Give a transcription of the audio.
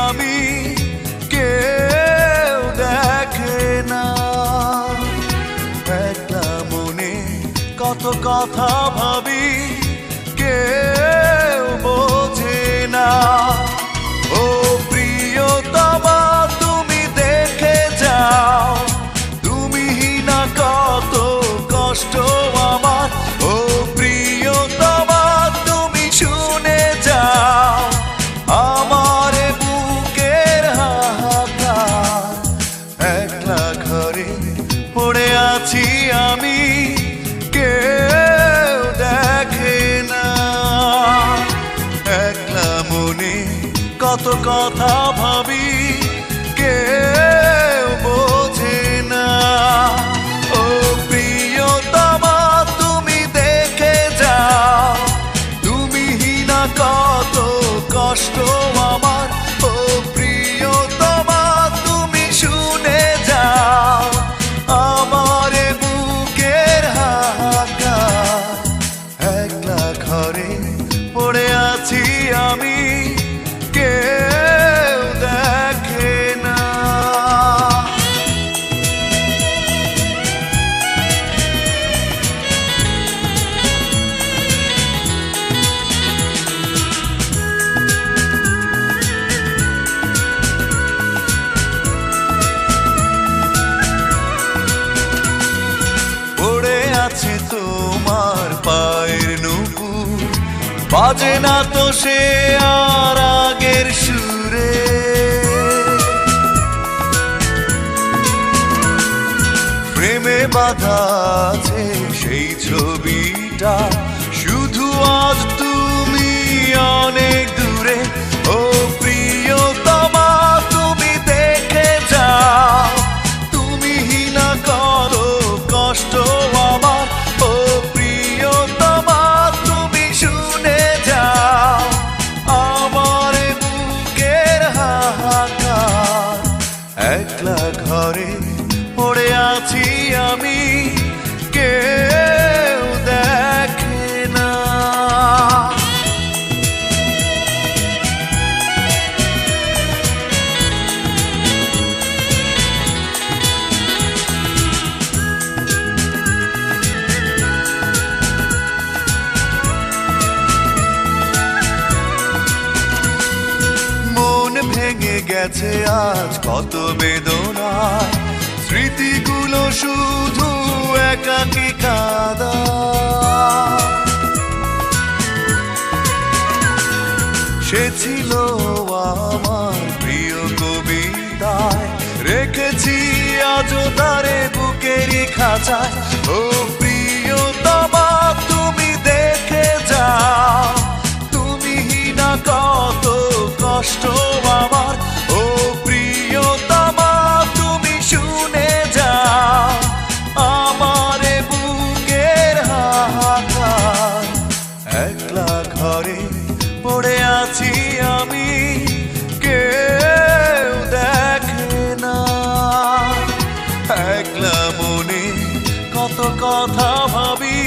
আমি, কেউ দেখে না। একলা মনে কত কথা ভাবি, কেউ বোঝে না। ও প্রিয়তমা তুমি দেখে যাও, তুমি না কত কষ্ট আমার। ও প্রিয়তমা তুমি শুনে যাও আমার বুকের হাহাকার। একলা ঘরে পড়ে আছি আমি, কেউ দেখে না। একলা মনে কত কথা ভাবি, কেউ বোঝে না। ও প্রিয়তমা তুমি দেখে যাও, তুমি না কত কষ্ট আমার। ও প্রিয়তমা তুমি শুনে যাও আমার বুকের হাহাকার। একলা ঘরে পড়ে আছি আমি, কেউ দেখে না। পড়ে আছে তোমার পায়ের নুপুর, বাজে না তো সে আর আগের সুরে। প্রেমে বাঁধা আছে সেই ছবিটা, শুধু আজ তুমি অনেক দূরে। ও প্রিয়তমা তুমি দেখে যাও, তুমি না করো কষ্ট আমার। ও প্রিয়তমা তুমি শুনে যাও আমার বুকের হাহাকার। একলা ঘরে পড়ে আছি আমি, কেউ দেখে না। মন ভেঙে গেছে আজ কত বেদনা, স্মৃতিগুলো শুধু একাকী কাঁদা। সে ছিল আমার প্রিয় কবিতায়, রেখেছি আজও তারে বুকেরই খাঁচায়। ও প্রিয়তমা তুমি দেখে যাও, তুমি না কত কষ্ট আমার। ও প্রিয়তমা তুমি শুনে যাও আমার বুকের হাহাকার। একলা ঘরে পড়ে আছি আমি, কেউ দেখে না। একলা মনে কত কথা ভাবি,